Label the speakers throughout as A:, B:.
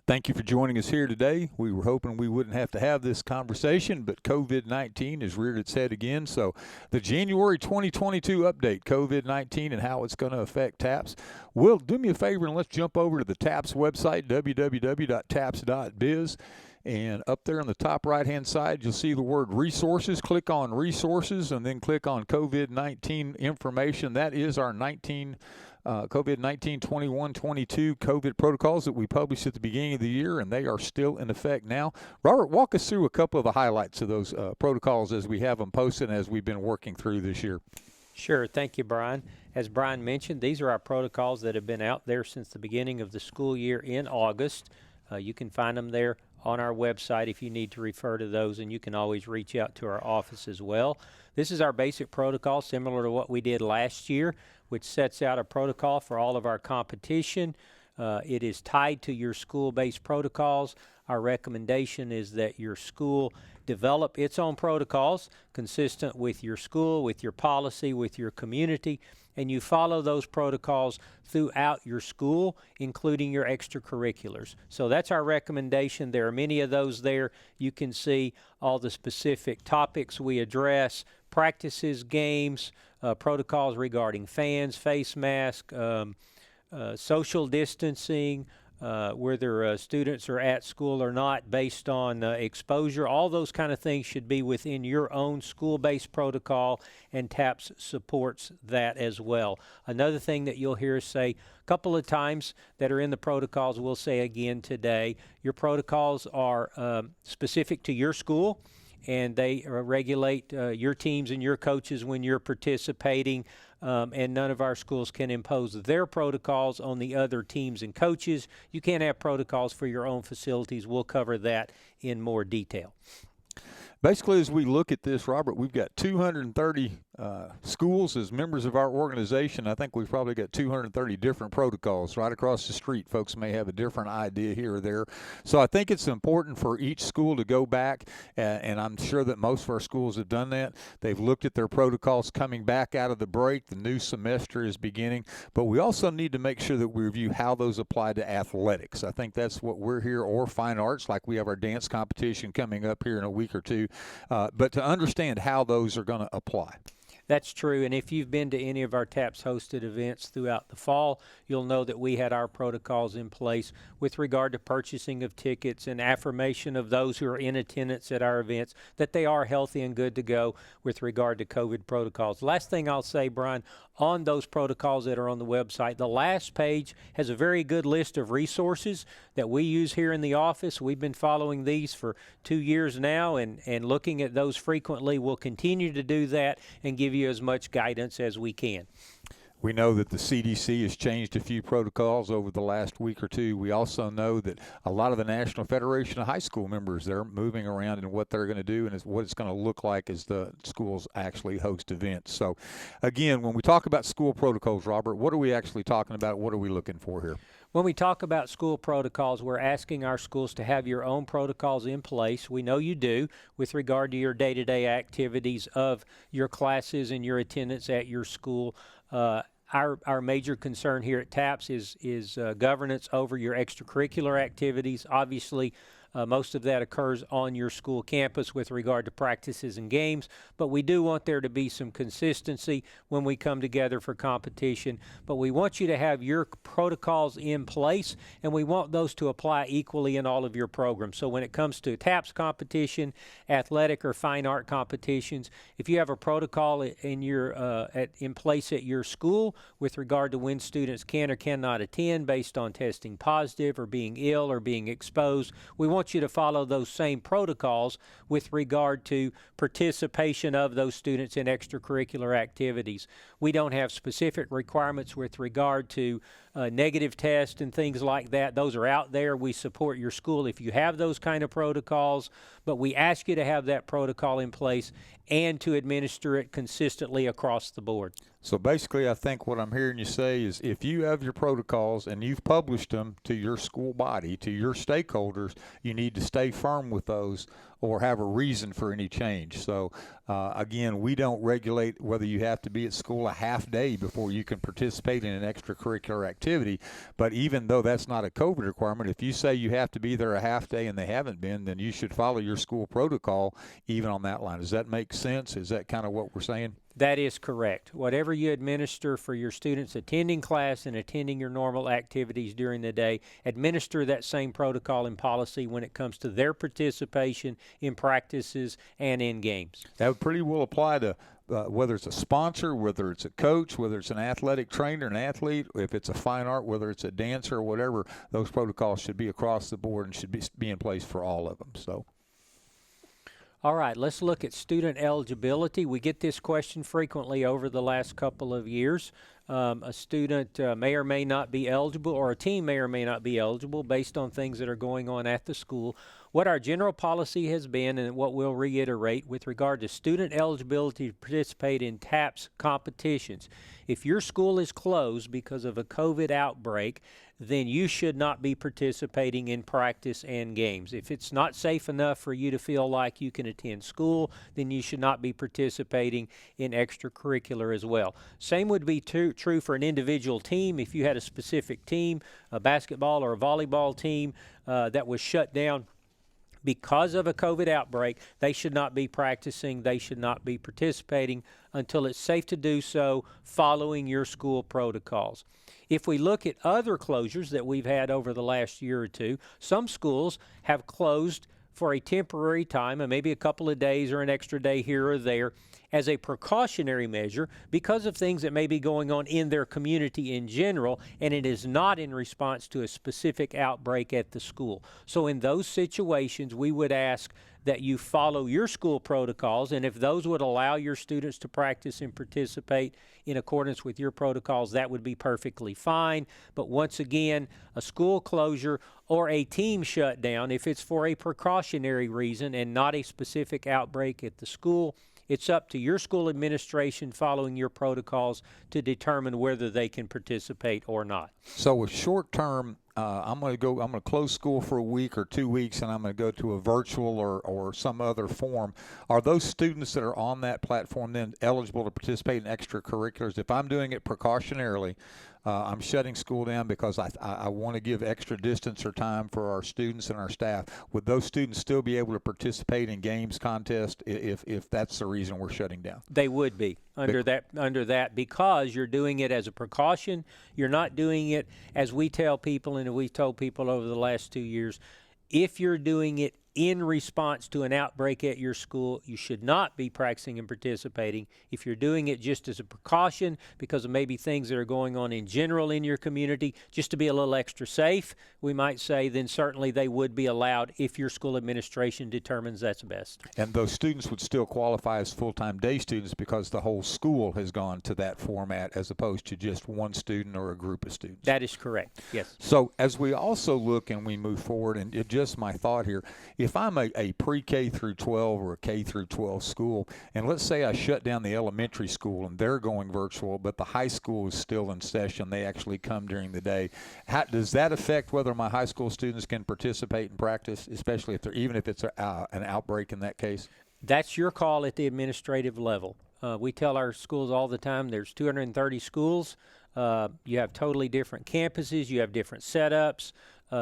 A: Thank you for joining us here today. We were hoping we wouldn't have to have this conversation, but COVID-19 has reared its head again. So the January 2022 update, COVID-19 and how it's going to affect TAPS. Will, do me a favor and let's jump over to the TAPS website, www.taps.biz. And up there on the top right-hand side, you'll see the word resources. Click on resources and then click on COVID-19 information. That is our COVID-19 21-22 COVID protocols that we published at the beginning of the year, and they are still in effect now. Robert, walk us through a couple of the highlights of those protocols as we have them posted and as we've been working through this year.
B: Sure. Thank you, Bryan. As Bryan mentioned, these are our protocols that have been out there since the beginning of the school year in August. You can find them there on our website if you need to refer to those, and you can always reach out to our office as well. This is our basic protocol, similar to what we did last year, which sets out a protocol for all of our competition. It is tied to your school-based protocols. Our recommendation is that your school develop its own protocols consistent with your school, with your policy, with your community, and you follow those protocols throughout your school, including your extracurriculars. So that's our recommendation. There are many of those there. You can see all the specific topics we address, practices, games, protocols regarding fans, face mask, social distancing, whether students are at school or not based on exposure. All those kind of things should be within your own school-based protocol, and TAPS supports that as well. Another thing that you'll hear us say a couple of times that are in the protocols, we'll say again today, your protocols are specific to your school, and they regulate your teams and your coaches when you're participating, and none of our schools can impose their protocols on the other teams and coaches. You can't have protocols for your own facilities. We'll cover that in more detail.
A: Basically, as we look at this, Robert, we've got 230 schools as members of our organization. I think we've probably got 230 different protocols right across the street. Folks may have a different idea here or there. So I think it's important for each school to go back, and I'm sure that most of our schools have done that. They've looked at their protocols coming back out of the break. The new semester is beginning. But we also need to make sure that we review how those apply to athletics. I think that's what we're here, or fine arts, like we have our dance competition coming up here in a week or two. But to understand how those are going to apply.
B: That's true, and if you've been to any of our TAPS hosted events throughout the fall, you'll know that we had our protocols in place with regard to purchasing of tickets and affirmation of those who are in attendance at our events that they are healthy and good to go with regard to COVID protocols. Last thing I'll say, Bryan, on those protocols that are on the website, the last page has a very good list of resources that we use here in the office. We've been following these for 2 years now and looking at those frequently. We'll continue to do that and give you as much guidance as we can.
A: We know that the CDC has changed a few protocols over the last week or two. We also know that a lot of the National Federation of High School members, they're moving around in what they're going to do and what it's going to look like as the schools actually host events. So, again, when we talk about school protocols, Robert, what are we actually talking about? What are we looking for here?
B: When we talk about school protocols, we're asking our schools to have your own protocols in place. We know you do with regard to your day-to-day activities of your classes and your attendance at your school. Our major concern here at TAPS is governance over your extracurricular activities. Obviously, most of that occurs on your school campus with regard to practices and games, but we do want there to be some consistency when we come together for competition. But we want you to have your protocols in place, and we want those to apply equally in all of your programs. So when it comes to TAPS competition, athletic or fine art competitions, if you have a protocol in place at your school with regard to when students can or cannot attend based on testing positive or being ill or being exposed, we want you to follow those same protocols with regard to participation of those students in extracurricular activities. We don't have specific requirements with regard to negative tests and things like that. Those are out there. We support your school if you have those kind of protocols, but we ask you to have that protocol in place and to administer it consistently across the board.
A: So basically, I think what I'm hearing you say is if you have your protocols and you've published them to your school body, to your stakeholders, you need to stay firm with those or have a reason for any change. So again, we don't regulate whether you have to be at school a half day before you can participate in an extracurricular activity. But even though that's not a COVID requirement, if you say you have to be there a half day and they haven't been, then you should follow your school protocol even on that line. Does that make sense? Is that kind of what we're saying?
B: That is correct. Whatever you administer for your students attending class and attending your normal activities during the day, administer that same protocol and policy when it comes to their participation in practices and in games.
A: That would pretty well apply to whether it's a sponsor, whether it's a coach, whether it's an athletic trainer, an athlete, if it's a fine art, whether it's a dancer or whatever, those protocols should be across the board and should be in place for all of them. So.
B: All right, let's look at student eligibility. We get this question frequently over the last couple of years. A student may or may not be eligible, or a team may or may not be eligible based on things that are going on at the school. What our general policy has been, and what we'll reiterate with regard to student eligibility to participate in TAPS competitions. If your school is closed because of a COVID outbreak, then you should not be participating in practice and games. If it's not safe enough for you to feel like you can attend school, then you should not be participating in extracurricular as well. Same would be true for an individual team. If you had a specific team, a basketball or a volleyball team that was shut down because of a COVID outbreak, they should not be practicing, they should not be participating until it's safe to do so following your school protocols. If we look at other closures that we've had over the last year or two, some schools have closed for a temporary time, and maybe a couple of days or an extra day here or there, as a precautionary measure because of things that may be going on in their community in general, and it is not in response to a specific outbreak at the school. So in those situations, we would ask that you follow your school protocols, and if those would allow your students to practice and participate in accordance with your protocols, that would be perfectly fine. But once again, a school closure or a team shutdown, if it's for a precautionary reason and not a specific outbreak at the school, it's up to your school administration following your protocols to determine whether they can participate or not.
A: So with short term, I'm going to close school for a week or 2 weeks, and I'm going to go to a virtual or some other form. Are those students that are on that platform then eligible to participate in extracurriculars? If I'm doing it precautionarily, I'm shutting school down because I want to give extra distance or time for our students and our staff. Would those students still be able to participate in games, contests, if that's the reason we're shutting down?
B: They would be under that because you're doing it as a precaution. You're not doing it as we tell people, and we've told people over the last 2 years. If you're doing it in response to an outbreak at your school, you should not be practicing and participating. If you're doing it just as a precaution because of maybe things that are going on in general in your community, just to be a little extra safe, we might say, then certainly they would be allowed if your school administration determines that's best.
A: And those students would still qualify as full-time day students because the whole school has gone to that format as opposed to just one student or a group of students.
B: That is correct, yes.
A: So as we also look and we move forward, and just my thought here, if I'm a pre-K through 12 or a K through 12 school, and let's say I shut down the elementary school and they're going virtual, but the high school is still in session, they actually come during the day, does that affect whether my high school students can participate in practice, especially even if it's an outbreak in that case?
B: That's your call at the administrative level. We tell our schools all the time there's 230 schools. You have totally different campuses. You have different setups.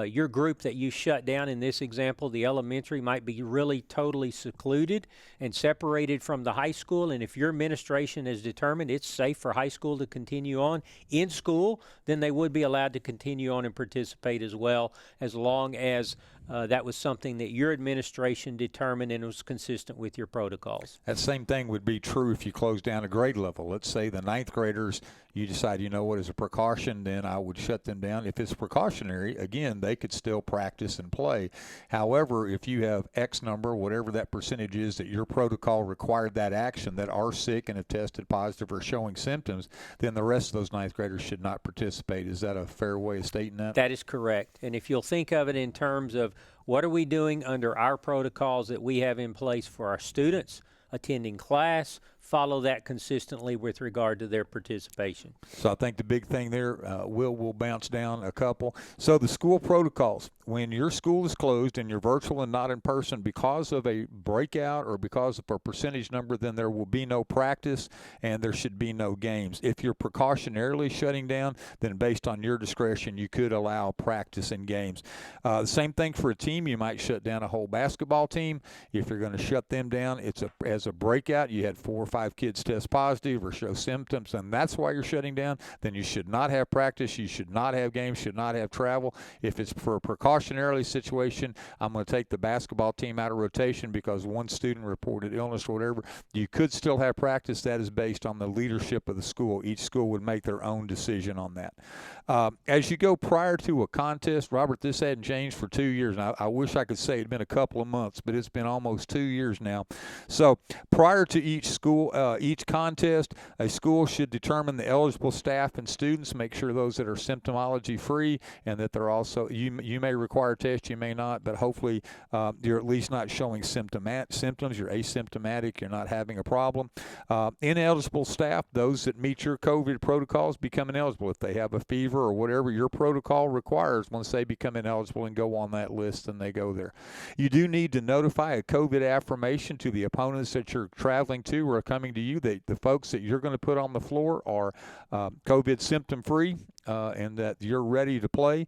B: Your group that you shut down in this example, the elementary, might be really totally secluded and separated from the high school. And if your administration has determined it's safe for high school to continue on in school, then they would be allowed to continue on and participate as well, as long as that was something that your administration determined and was consistent with your protocols.
A: That same thing would be true if you close down a grade level. Let's say the ninth graders, you decide, as a precaution, then I would shut them down. If it's precautionary, again, they could still practice and play. However, if you have X number, whatever that percentage is that your protocol required that action, that are sick and have tested positive or showing symptoms, then the rest of those ninth graders should not participate. Is that a fair way of stating that?
B: That is correct. And if you'll think of it in terms of what are we doing under our protocols that we have in place for our students attending class, follow that consistently with regard to their participation.
A: So I think the big thing there, we'll bounce down a couple. So the school protocols, when your school is closed and you're virtual and not in person because of a breakout or because of a percentage number, then there will be no practice and there should be no games. If you're precautionarily shutting down, then based on your discretion, you could allow practice and games. The same thing for a team. You might shut down a whole basketball team. If you're going to shut them down, as a breakout, you had 4 or 5 kids test positive or show symptoms, and that's why you're shutting down, then you should not have practice, you should not have games, should not have travel. If it's for a precautionary situation, I'm going to take the basketball team out of rotation because one student reported illness or whatever. You could still have practice. That is based on the leadership of the school. Each school would make their own decision on that. As you go prior to a contest, Robert, this hadn't changed for 2 years. And I wish I could say it'd been a couple of months, but it's been almost 2 years now. So prior to each contest, a school should determine the eligible staff and students, make sure those that are symptomology free, and that they're also, you may require tests, you may not, but hopefully you're at least not showing symptoms, you're asymptomatic, you're not having a problem. Ineligible staff, those that meet your COVID protocols, become ineligible. If they have a fever or whatever your protocol requires, once they become ineligible and go on that list, then they go there. You do need to notify a COVID affirmation to the opponents that you're traveling to or are coming to you. The folks that you're going to put on the floor are COVID symptom free and that you're ready to play.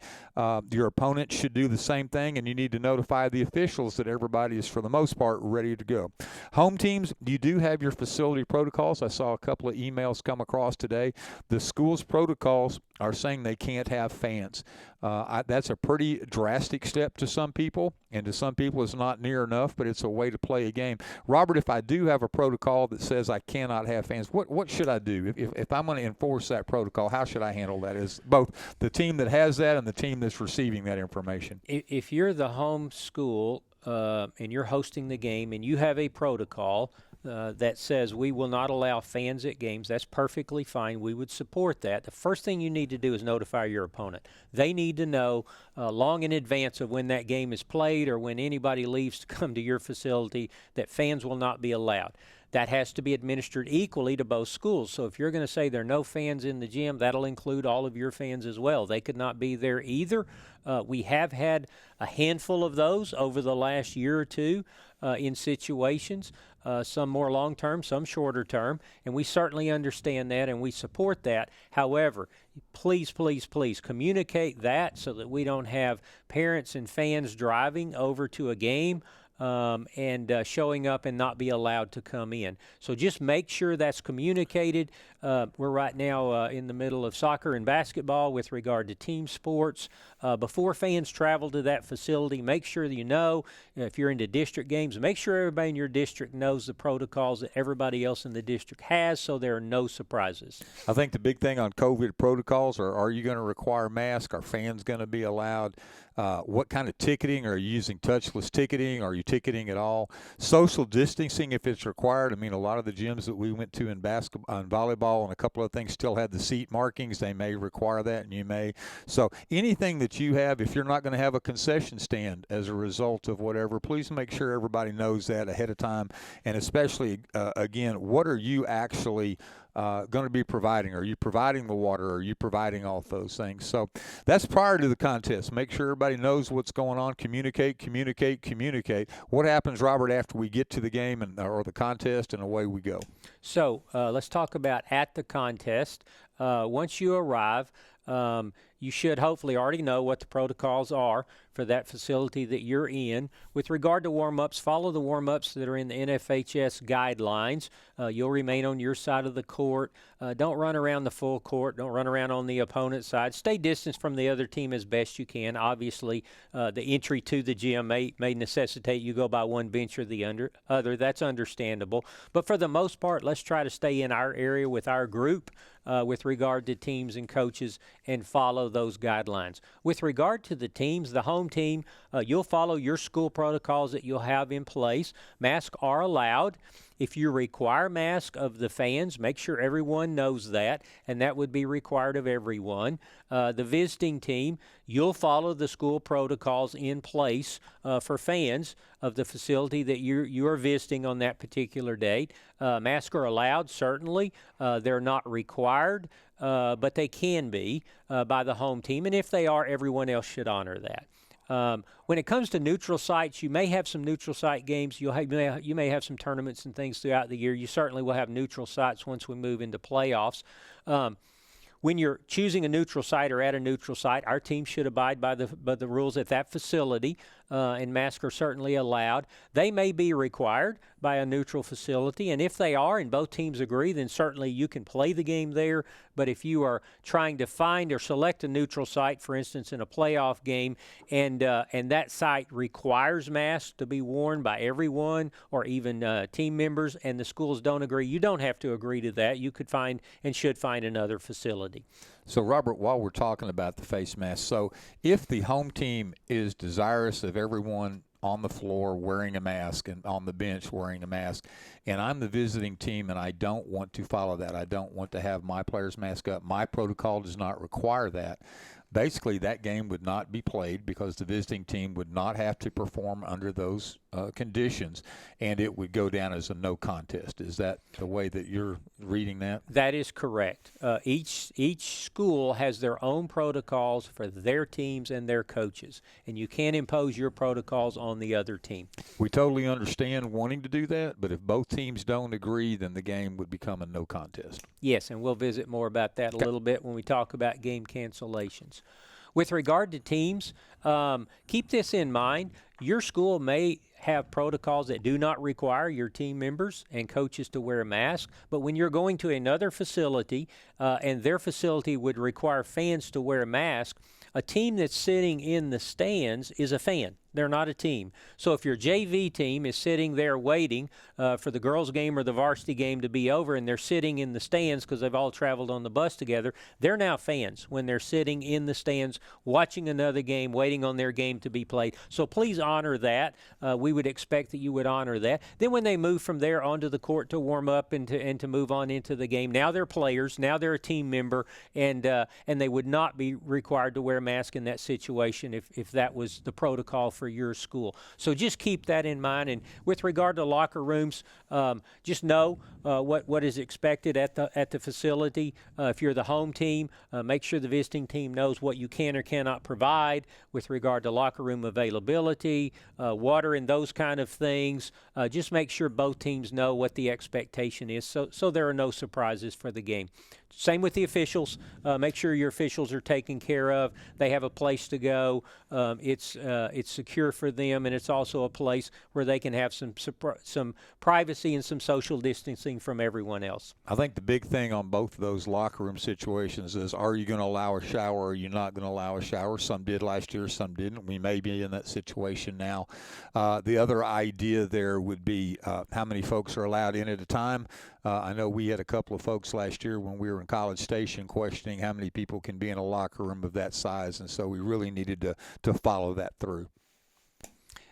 A: Your opponent should do the same thing, and you need to notify the officials that everybody is, for the most part, ready to go. Home teams, you do have your facility protocols. I saw a couple of emails come across today. The school's protocols are saying they can't have fans. That's a pretty drastic step to some people, and to some people it's not near enough, but it's a way to play a game. Robert, if I do have a protocol that says I cannot have fans, what should I do? If I'm going to enforce that protocol, how should I handle that as both the team that has that and the team that's receiving that information?
B: If you're the home school and you're hosting the game and you have a protocol that says we will not allow fans at games, that's perfectly fine. We would support that. The first thing you need to do is notify your opponent. They need to know long in advance of when that game is played or when anybody leaves to come to your facility that fans will not be allowed. That has to be administered equally to both schools. So if you're going to say there are no fans in the gym, that'll include all of your fans as well. They could not be there either. We have had a handful of those over the last year or two in situations, some more long-term, some shorter-term, and we certainly understand that and we support that. However, please, please, please communicate that so that we don't have parents and fans driving over to a game and showing up and not be allowed to come in. So just make sure that's communicated. We're right now in the middle of soccer and basketball with regard to team sports. Before fans travel to that facility, make sure that you know, if you're into district games, make sure everybody in your district knows the protocols that everybody else in the district has so there are no surprises.
A: I think the big thing on COVID protocols are you going to require masks? Are fans going to be allowed? What kind of ticketing? Are you using touchless ticketing? Are you ticketing at all? Social distancing if it's required. I mean, a lot of the gyms that we went to in basketball and volleyball and a couple of things still had the seat markings. They may require that, and you may. So anything that you have, if you're not going to have a concession stand as a result of whatever, please make sure everybody knows that ahead of time. And especially, again, what are you actually going to be providing? Are you providing the water? Are you providing all those things? So that's prior to the contest. Make sure everybody knows what's going on. Communicate. What happens, Robert, after we get to the game or the contest, and away we go?
B: So let's talk about at the contest. Once you arrive, you should hopefully already know what the protocols are for that facility that you're in. With regard to warm-ups, follow the warm-ups that are in the NFHS guidelines. You'll remain on your side of the court. Don't run around the full court. Don't run around on the opponent's side. Stay distanced from the other team as best you can. Obviously, the entry to the gym may necessitate you go by one bench or the other. That's understandable. But for the most part, let's try to stay in our area with our group with regard to teams and coaches and follow those guidelines. With regard to the teams, the home team, you'll follow your school protocols that you'll have in place. Masks are allowed. If you require masks of the fans, make sure everyone knows that, and that would be required of everyone. The visiting team, you'll follow the school protocols in place for fans of the facility that you are visiting on that particular date. Masks are allowed, certainly. They're not required, but they can be by the home team. And if they are, everyone else should honor that. When it comes to neutral sites, you may have some neutral site games. You may have some tournaments and things throughout the year. You certainly will have neutral sites once we move into playoffs. When you're choosing a neutral site or at a neutral site, our team should abide by the rules at that facility, and masks are certainly allowed. They may be required by a neutral facility, and if they are and both teams agree, then certainly you can play the game there. But if you are trying to find or select a neutral site, for instance, in a playoff game, and that site requires masks to be worn by everyone or even team members, and the schools don't agree, you don't have to agree to that. You could find and should find another facility.
A: So, Robert, while we're talking about the face mask, so if the home team is desirous of everyone on the floor wearing a mask and on the bench wearing a mask, and I'm the visiting team and I don't want to follow that, I don't want to have my players mask up, my protocol does not require that, basically that game would not be played because the visiting team would not have to perform under those conditions, and it would go down as a no contest. Is that the way that you're reading that?
B: That is correct. Each school has their own protocols for their teams and their coaches, and you can't impose your protocols on the other team.
A: We totally understand wanting to do that, but if both teams don't agree, then the game would become a no contest.
B: Yes, and we'll visit more about that a little bit when we talk about game cancellations. With regard to teams, keep this in mind. Your school may have protocols that do not require your team members and coaches to wear a mask, but when you're going to another facility and their facility would require fans to wear a mask, a team that's sitting in the stands is a fan. They're not a team. So if your JV team is sitting there waiting for the girls' game or the varsity game to be over and they're sitting in the stands because they've all traveled on the bus together, they're now fans when they're sitting in the stands watching another game, waiting on their game to be played. So please honor that. We would expect that you would honor that. Then when they move from there onto the court to warm up and to move on into the game, now they're players, now they're a team member, and they would not be required to wear a mask in that situation if that was the protocol for your school. So just keep that in mind. And with regard to locker rooms, just know what is expected at the facility. If you're the home team, make sure the visiting team knows what you can or cannot provide with regard to locker room availability, water, and those kind of things. Just make sure both teams know what the expectation is, so there are no surprises for the game. Same with the officials. Make sure your officials are taken care of. They have a place to go. It's secure for them, and it's also a place where they can have some privacy and some social distancing from everyone else.
A: I think the big thing on both of those locker room situations is, are you going to allow a shower or are you not going to allow a shower? Some did last year, some didn't. We may be in that situation now. The other idea there would be how many folks are allowed in at a time. I know we had a couple of folks last year when we were in College Station questioning how many people can be in a locker room of that size, and so we really needed to follow that through.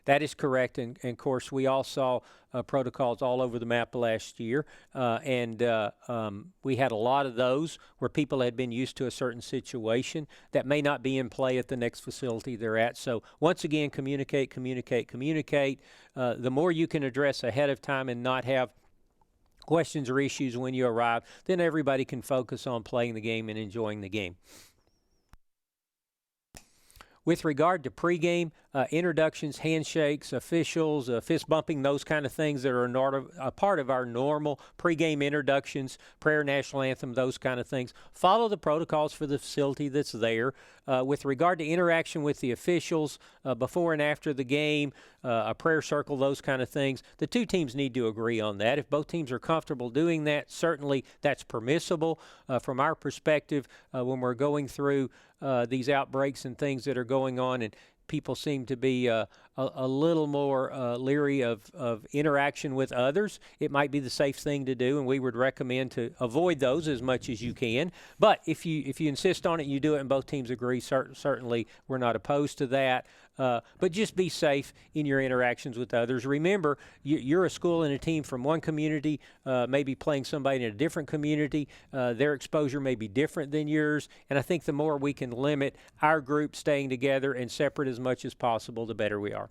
B: That is correct, and of course we all saw protocols all over the map last year, and we had a lot of those where people had been used to a certain situation that may not be in play at the next facility they're at. So once again, communicate. The more you can address ahead of time and not have questions or issues when you arrive, then everybody can focus on playing the game and enjoying the game. With regard to pregame, introductions, handshakes, officials, fist bumping, those kind of things that are a part of our normal pregame introductions, prayer, national anthem, those kind of things, follow the protocols for the facility that's there. With regard to interaction with the officials before and after the game, a prayer circle, those kind of things, the two teams need to agree on that. If both teams are comfortable doing that, certainly that's permissible. From our perspective, when we're going through these outbreaks and things that are going on, and people seem to be a little more leery of interaction with others, it might be the safe thing to do, and we would recommend to avoid those as much as you can. But if you insist on it, you do it, and both teams agree, certainly we're not opposed to that. But just be safe in your interactions with others. Remember, you're a school and a team from one community, maybe playing somebody in a different community. Their exposure may be different than yours. And I think the more we can limit our group staying together and separate as much as possible, the better we are.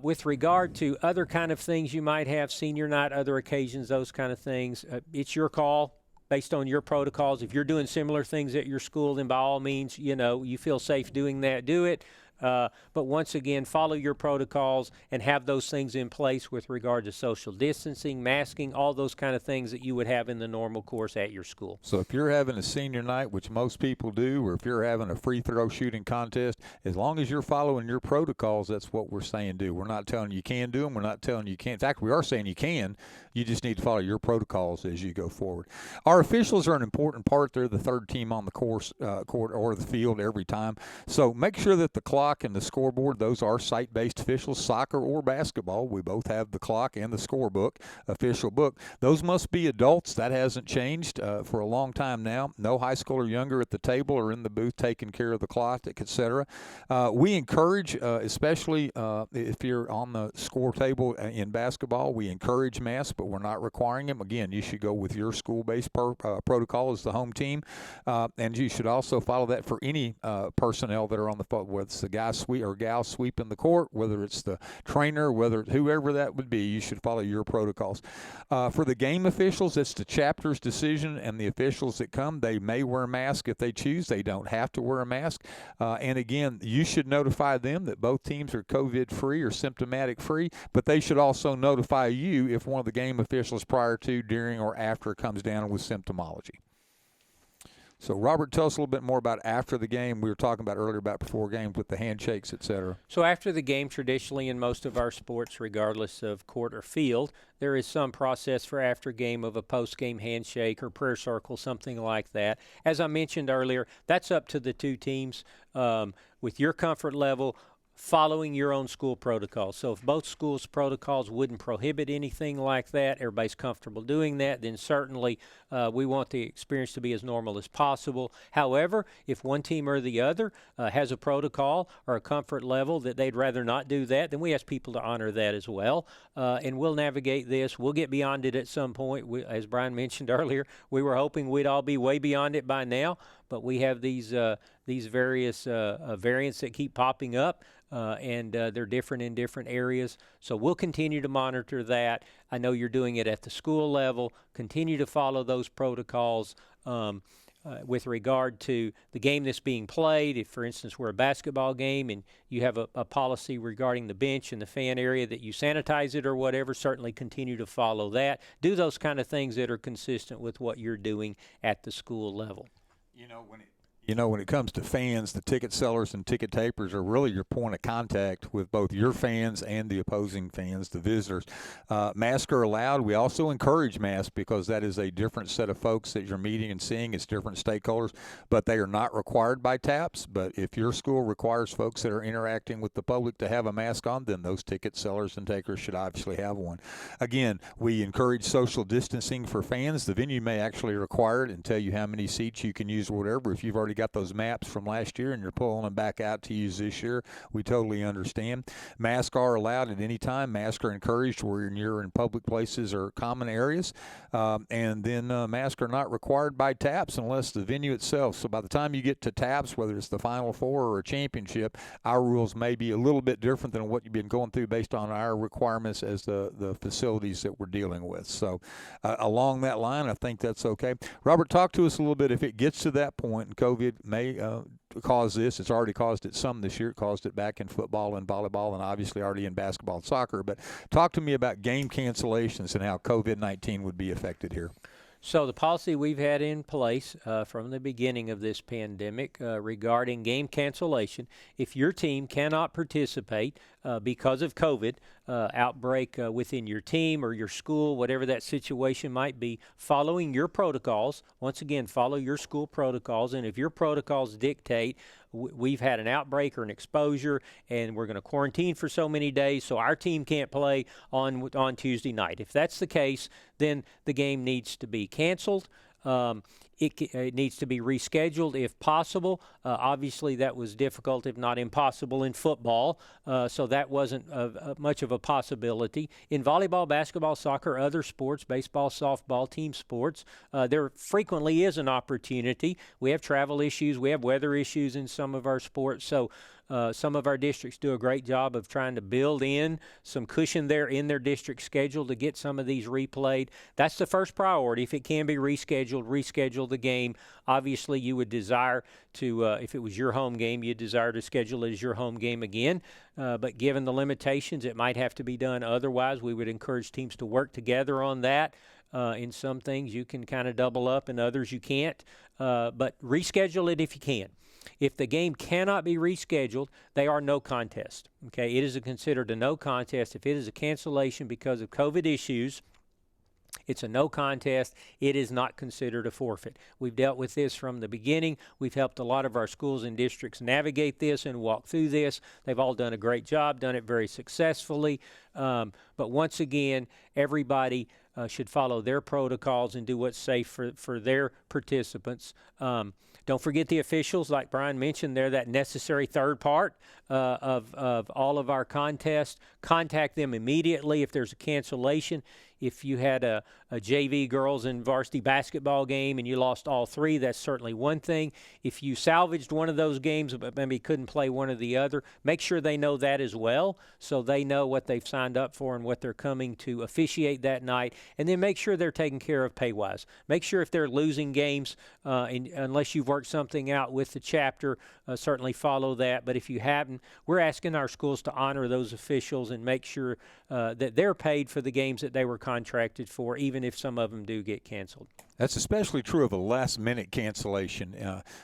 B: With regard to other kind of things you might have, senior night, other occasions, those kind of things, it's your call. Based on your protocols. If you're doing similar things at your school, then by all means, you feel safe doing that, do it. But once again, follow your protocols and have those things in place with regard to social distancing, masking, all those kind of things that you would have in the normal course at your school.
A: So if you're having a senior night, which most people do, or if you're having a free throw shooting contest, as long as you're following your protocols, that's what we're saying do. We're not telling you can do them. We're not telling you can't. In fact, we are saying you can. You just need to follow your protocols as you go forward. Our officials are an important part. They're the third team on the court or the field every time. So make sure that the clock and the scoreboard, those are site-based officials, soccer or basketball. We both have the clock and the scorebook, official book. Those must be adults. That hasn't changed for a long time now. No high school or younger at the table or in the booth taking care of the clock, etc. We encourage, especially if you're on the score table in basketball, we encourage masks, but we're not requiring them. Again, you should go with your school-based protocol as the home team, and you should also follow that for any personnel that are on the field, whether it's the guy or gal sweeping the court, whether it's the trainer, whoever that would be. You should follow your protocols. For the game officials, it's the chapter's decision, and the officials that come, they may wear a mask if they choose. They don't have to wear a mask. And again, you should notify them that both teams are COVID-free or symptomatic-free, but they should also notify you if one of the game officials prior to, during, or after comes down with symptomology. So, Robert, tell us a little bit more about after the game. We were talking about earlier about before games with the handshakes, et cetera.
B: So after the game, traditionally in most of our sports, regardless of court or field, there is some process for after game of a post-game handshake or prayer circle, something like that. As I mentioned earlier, that's up to the two teams with your comfort level, following your own school protocol. So if both schools' protocols wouldn't prohibit anything like that, everybody's comfortable doing that, then certainly we want the experience to be as normal as possible. However, if one team or the other has a protocol or a comfort level that they'd rather not do that, then we ask people to honor that as well. And we'll navigate this. We'll get beyond it at some point. As Bryan mentioned earlier, we were hoping we'd all be way beyond it by now, but we have these various variants that keep popping up. And they're different in different areas. So we'll continue to monitor that. I know you're doing it at the school level. Continue to follow those protocols with regard to the game that's being played. If, for instance, we're a basketball game and you have a policy regarding the bench and the fan area that you sanitize it or whatever, certainly continue to follow that. Do those kind of things that are consistent with what you're doing at the school level.
A: When it comes to fans, the ticket sellers and ticket takers are really your point of contact with both your fans and the opposing fans, the visitors. Masks are allowed. We also encourage masks because that is a different set of folks that you're meeting and seeing. It's different stakeholders, but they are not required by TAPS. But if your school requires folks that are interacting with the public to have a mask on, then those ticket sellers and takers should obviously have one. Again, we encourage social distancing for fans. The venue may actually require it and tell you how many seats you can use or whatever. If you've already got those maps from last year and you're pulling them back out to use this year, we totally understand. Masks are allowed at any time. Masks are encouraged where you're in public places or common areas. And then masks are not required by TAPS unless the venue itself. So by the time you get to TAPS, whether it's the Final Four or a championship, our rules may be a little bit different than what you've been going through based on our requirements as the facilities that we're dealing with. So along that line, I think that's okay. Robert, talk to us a little bit if it gets to that point and COVID may cause this. It's already caused it some this year. It caused it back in football and volleyball and obviously already in basketball and soccer. But talk to me about game cancellations and how COVID-19 would be affected here.
B: So the policy we've had in place from the beginning of this pandemic regarding game cancellation, if your team cannot participate because of COVID outbreak within your team or your school, whatever that situation might be, following your protocols. Once again, follow your school protocols, and if your protocols dictate we've had an outbreak or an exposure and we're going to quarantine for so many days so our team can't play on Tuesday night. If that's the case, then the game needs to be canceled. It needs to be rescheduled if possible. Obviously, that was difficult, if not impossible, in football, so that wasn't much of a possibility. In volleyball, basketball, soccer, other sports, baseball, softball, team sports, there frequently is an opportunity. We have travel issues. We have weather issues in some of our sports, so some of our districts do a great job of trying to build in some cushion there in their district schedule to get some of these replayed. That's the first priority. If it can be rescheduled, reschedule the game. Obviously, you would desire to, if it was your home game, you'd desire to schedule it as your home game again. But given the limitations, it might have to be done otherwise. We would encourage teams to work together on that. In some things, you can kind of double up, and others you can't. But reschedule it if you can. If the game cannot be rescheduled, they are no contest. Okay, it is considered a no contest. If it is a cancellation because of COVID issues, it's a no contest. It is not considered a forfeit. We've dealt with this from the beginning. We've helped a lot of our schools and districts navigate this and walk through this. They've all done a great job, done it very successfully. But once again, everybody should follow their protocols and do what's safe for their participants. Don't forget the officials, like Bryan mentioned there, that necessary third part of all of our contests. Contact them immediately if there's a cancellation. If you had a JV girls and varsity basketball game and you lost all three, that's certainly one thing. If you salvaged one of those games but maybe couldn't play one or the other, make sure they know that as well so they know what they've signed up for and what they're coming to officiate that night. And then make sure they're taken care of pay-wise. Make sure if they're losing games, unless you've worked something out with the chapter, certainly follow that. But if you haven't, we're asking our schools to honor those officials and make sure that they're paid for the games that they were contracted for, even if some of them do get canceled.
A: That's especially true of a last-minute cancellation.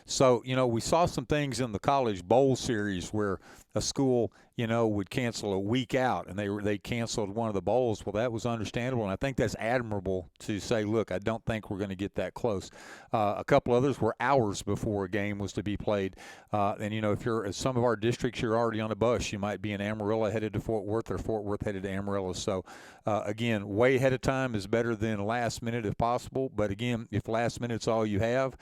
A: So, we saw some things in the college bowl series where a school, would cancel a week out, and they canceled one of the bowls. Well, that was understandable, and I think that's admirable to say, look, I don't think we're going to get that close. A couple others were hours before a game was to be played. And, if you're in some of our districts, you're already on a bus. You might be in Amarillo headed to Fort Worth or Fort Worth headed to Amarillo. So, again, way ahead of time is better than last minute if possible. But, again, if last minute's all you have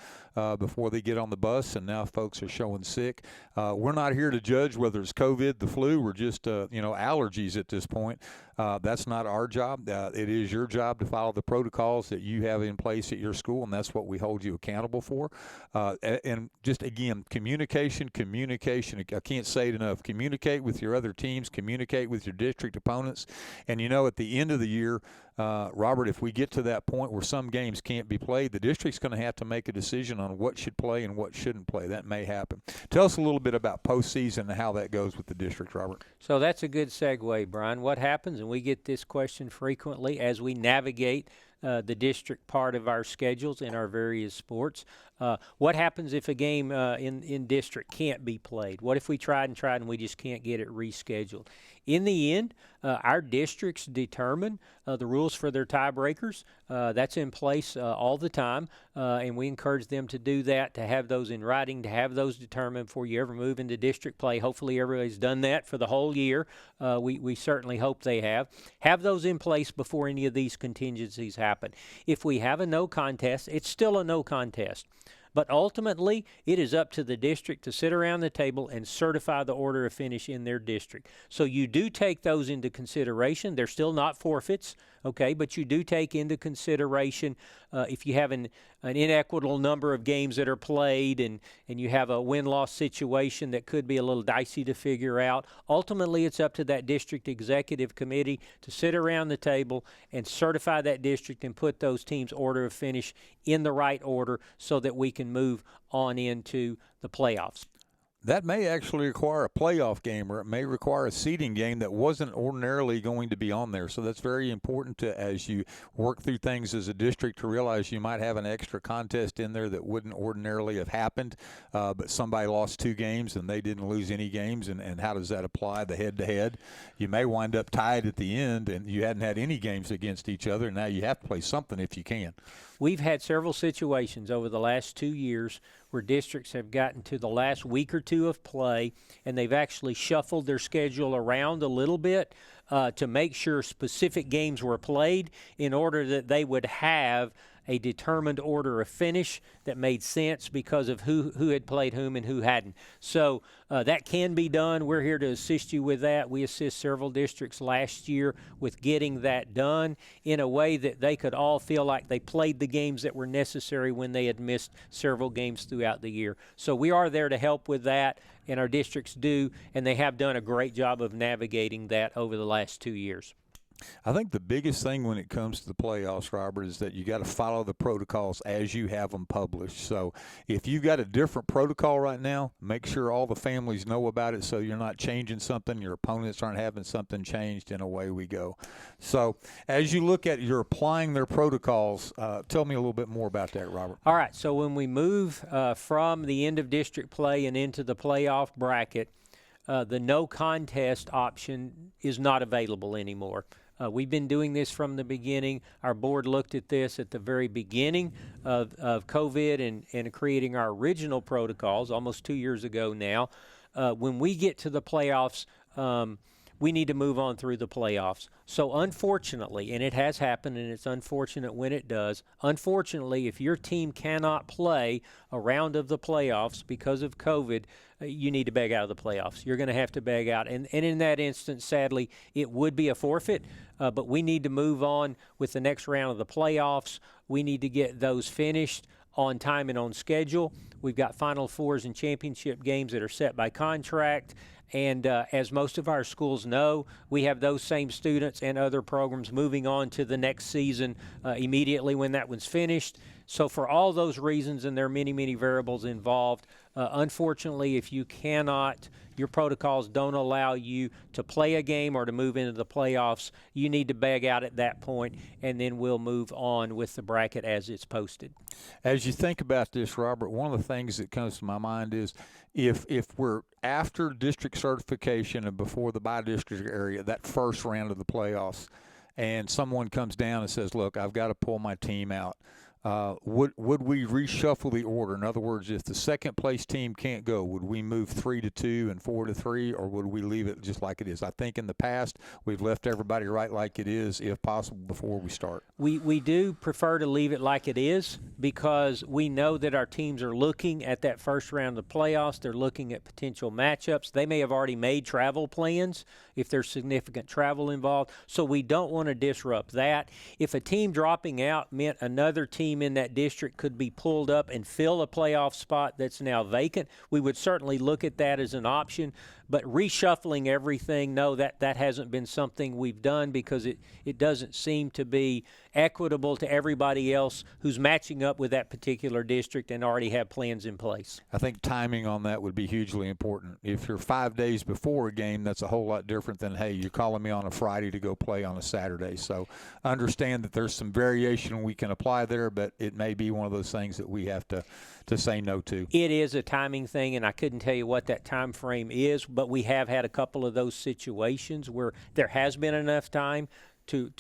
A: before they get on the bus, and now folks are showing sick, we're not here to judge whether it's COVID, the flu. We're just, allergies at this point. That's not our job. It is your job to follow the protocols that you have in place at your school, and that's what we hold you accountable for. And just, again, communication. I can't say it enough. Communicate with your other teams. Communicate with your district opponents. And, at the end of the year, Robert, if we get to that point where some games can't be played, the district's going to have to make a decision on what should play and what shouldn't play. That may happen. Tell us a little bit about postseason and how that goes with the district, Robert.
B: So that's a good segue, Bryan. What happens, and we get this question frequently as we navigate the district part of our schedules in our various sports. What happens if a game in district can't be played? What if we tried and we just can't get it rescheduled? In the end, our districts determine the rules for their tiebreakers. That's in place all the time, and we encourage them to do that, to have those in writing, to have those determined before you ever move into district play. Hopefully everybody's done that for the whole year. We certainly hope they have. Have those in place before any of these contingencies happen. If we have a no contest, it's still a no contest. But ultimately, it is up to the district to sit around the table and certify the order of finish in their district. So you do take those into consideration. They're still not forfeits, okay, but you do take into consideration if you have an inequitable number of games that are played and you have a win-loss situation that could be a little dicey to figure out. Ultimately, it's up to that district executive committee to sit around the table and certify that district and put those teams' order of finish in the right order so that we can move on into the playoffs.
A: that may actually require a playoff game, or it may require a seeding game that wasn't ordinarily going to be on there. So that's very important to, as you work through things as a district, to realize you might have an extra contest in there that wouldn't ordinarily have happened, but somebody lost 2 games and they didn't lose any games, and how does that apply, the head-to-head? You may wind up tied at the end, and you hadn't had any games against each other, and now you have to play something if you can.
B: We've had several situations over the last 2 years where districts have gotten to the last week or two of play, and they've actually shuffled their schedule around a little bit to make sure specific games were played in order that they would have a determined order of finish that made sense because of who had played whom and who hadn't. So that can be done. We're here to assist you with that. We assist several districts last year with getting that done in a way that they could all feel like they played the games that were necessary when they had missed several games throughout the year. So we are there to help with that, and our districts do, and they have done a great job of navigating that over the last 2 years.
A: I think the biggest thing when it comes to the playoffs, Robert, is that you got to follow the protocols as you have them published. So if you've got a different protocol right now, make sure all the families know about it so you're not changing something, your opponents aren't having something changed, and away we go. So as you look at, you're applying their protocols, tell me a little bit more about that, Robert.
B: All right, so when we move from the end of district play and into the playoff bracket, the no contest option is not available anymore. We've been doing this from the beginning. Our board looked at this at the very beginning of COVID and creating our original protocols almost 2 years ago now. When we get to the playoffs, we need to move on through the playoffs. So unfortunately, and it has happened, and it's unfortunate when it does, unfortunately, if your team cannot play a round of the playoffs because of COVID, you need to beg out of the playoffs. You're going to have to beg out. And in that instance, sadly, it would be a forfeit, but we need to move on with the next round of the playoffs. We need to get those finished on time and on schedule. We've got Final Fours and championship games that are set by contract. And as most of our schools know, we have those same students and other programs moving on to the next season immediately when that one's finished. So for all those reasons, and there are many, many variables involved, unfortunately, if you cannot, your protocols don't allow you to play a game or to move into the playoffs, you need to bag out at that point, and then we'll move on with the bracket as it's posted.
A: As you think about this, Robert, one of the things that comes to my mind is if we're after district certification and before the by-district area, that first round of the playoffs, and someone comes down and says, look, I've got to pull my team out, would we reshuffle the order? In other words, if the second place team can't go, would we move 3-2 and 4-3, or would we leave it just like it is? I think in the past we've left everybody right like it is, if possible, before we start.
B: We do prefer to leave it like it is because we know that our teams are looking at that first round of the playoffs. They're looking at potential matchups. They may have already made travel plans if there's significant travel involved, so we don't want to disrupt that. If a team dropping out meant another team in that district could be pulled up and fill a playoff spot that's now vacant, we would certainly look at that as an option. But reshuffling everything, no, that hasn't been something we've done because it doesn't seem to be equitable to everybody else who's matching up with that particular district and already have plans in place.
A: I think timing on that would be hugely important. If you're 5 days before a game, that's a whole lot different than, hey, you're calling me on a Friday to go play on a Saturday. So understand that there's some variation we can apply there, but it may be one of those things that we have to say no to.
B: It is a timing thing, and I couldn't tell you what that time frame is, but we have had a couple of those situations where there has been enough time to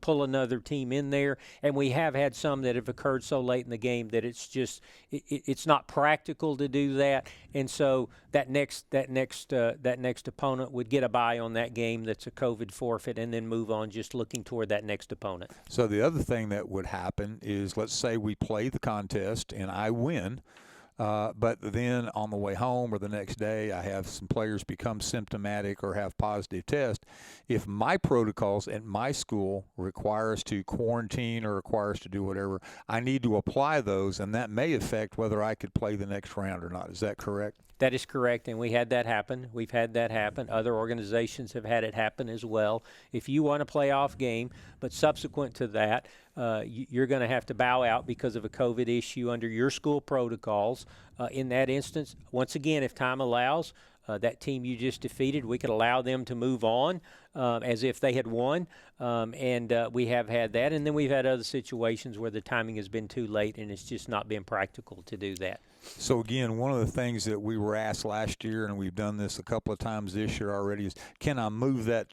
B: pull another team in there, and we have had some that have occurred so late in the game that it's just it's not practical to do that, and so that next opponent would get a bye on that game that's a COVID forfeit, and then move on just looking toward that next opponent.
A: So the other thing that would happen is, let's say we play the contest and I win. But then on the way home or the next day, I have some players become symptomatic or have positive tests. If my protocols at my school require us to quarantine or require us to do whatever, I need to apply those, and that may affect whether I could play the next round or not. Is that correct?
B: That is correct, and we had that happen. We've had that happen. Other organizations have had it happen as well. If you want a playoff game, but subsequent to that, you're going to have to bow out because of a COVID issue under your school protocols. In that instance, once again, if time allows, that team you just defeated, we could allow them to move on as if they had won, and we have had that. And then we've had other situations where the timing has been too late and it's just not been practical to do that.
A: So again, one of the things that we were asked last year, and we've done this a couple of times this year already, is can I move that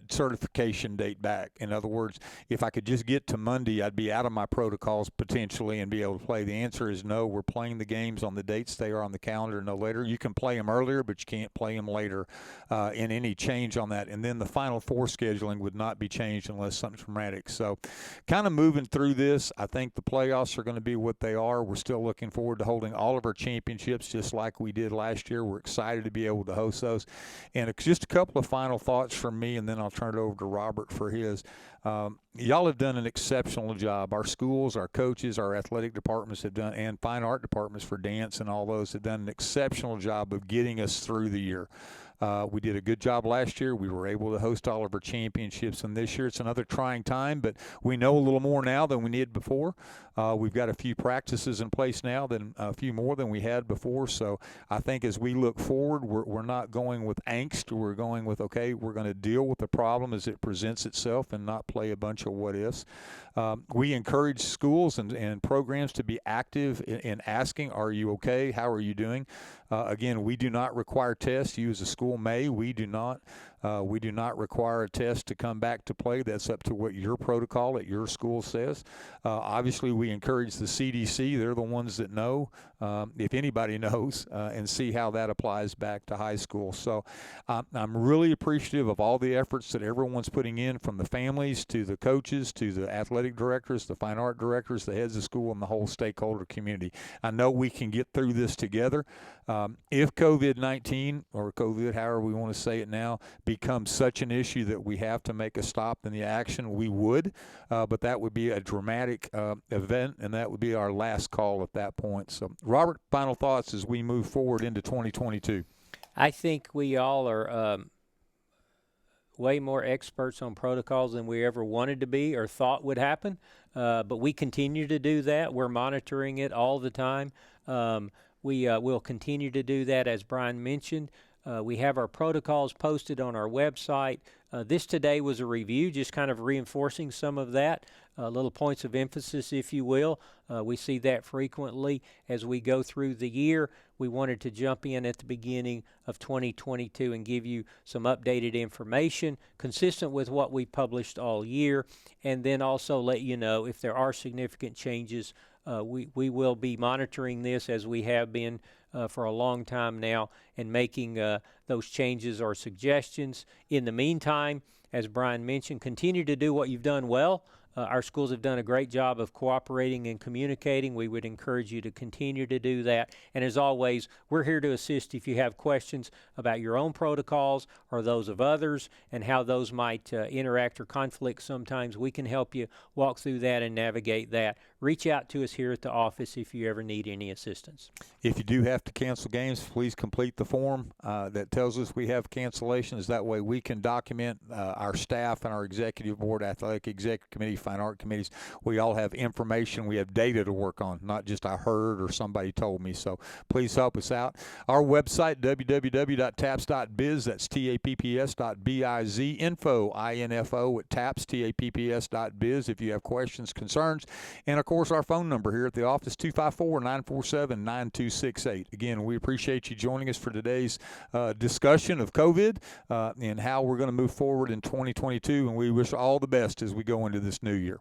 A: certification date back? In other words, if I could just get to Monday, I'd be out of my protocols potentially and be able to play. The answer is no. We're playing the games on the dates they are on the calendar, no later. You can play them earlier, but you can't play them later in any change on that. And then the Final Four scheduling would not be changed unless something dramatic. So kind of moving through this, I think the playoffs are going to be what they are. We're still looking forward to holding all of our championships just like we did last year. We're excited to be able to host those. And just a couple of final thoughts from me, and then I'll turn it over to Robert for his. Y'all have done an exceptional job. Our schools, our coaches, our athletic departments have done, and fine art departments for dance and all those have done an exceptional job of getting us through the year. We did a good job last year. We were able to host all of our championships, and this year it's another trying time, but we know a little more now than we did before. We've got a few practices in place now, a few more than we had before. So I think as we look forward, we're not going with angst. We're going with, okay, we're going to deal with the problem as it presents itself and not play a bunch of what ifs. We encourage schools and programs to be active in asking, are you okay? How are you doing? Again, we do not require tests. You as a school may. We do not. We do not require a test to come back to play. That's up to what your protocol at your school says. Obviously, we encourage the CDC. They're the ones that know, if anybody knows, and see how that applies back to high school. So I'm really appreciative of all the efforts that everyone's putting in, from the families to the coaches to the athletic directors, the fine art directors, the heads of school, and the whole stakeholder community. I know we can get through this together. If COVID-19, or COVID, however we want to say it now, becomes such an issue that we have to make a stop in the action, we would, but that would be a dramatic event, and that would be our last call at that point. So, Robert, final thoughts as we move forward into 2022.
B: I think we all are way more experts on protocols than we ever wanted to be or thought would happen, but we continue to do that. We're monitoring it all the time. We will continue to do that, as Bryan mentioned. We have our protocols posted on our website. This today was a review, just kind of reinforcing some of that, little points of emphasis, if you will. We see that frequently as we go through the year. We wanted to jump in at the beginning of 2022 and give you some updated information consistent with what we published all year, and then also let you know if there are significant changes. We will be monitoring this, as we have been for a long time now, and making those changes or suggestions. In the meantime, as Bryan mentioned, continue to do what you've done well. Our schools have done a great job of cooperating and communicating. We would encourage you to continue to do that. And as always, we're here to assist if you have questions about your own protocols or those of others and how those might interact or conflict sometimes. We can help you walk through that and navigate that. Reach out to us here at the office if you ever need any assistance.
A: If you do have to cancel games, please complete the form that tells us we have cancellations. That way we can document our staff and our executive board, athletic executive committee, fine art committees. We all have information. We have data to work on, not just I heard or somebody told me. So please help us out. Our website, www.taps.biz. That's tapps.biz. Info, info at taps, tapps.biz if you have questions, concerns. And, of course, our phone number here at the office, 254-947-9268. Again, we appreciate you joining us for today's discussion of COVID and how we're going to move forward in 2022, and we wish all the best as we go into this new year.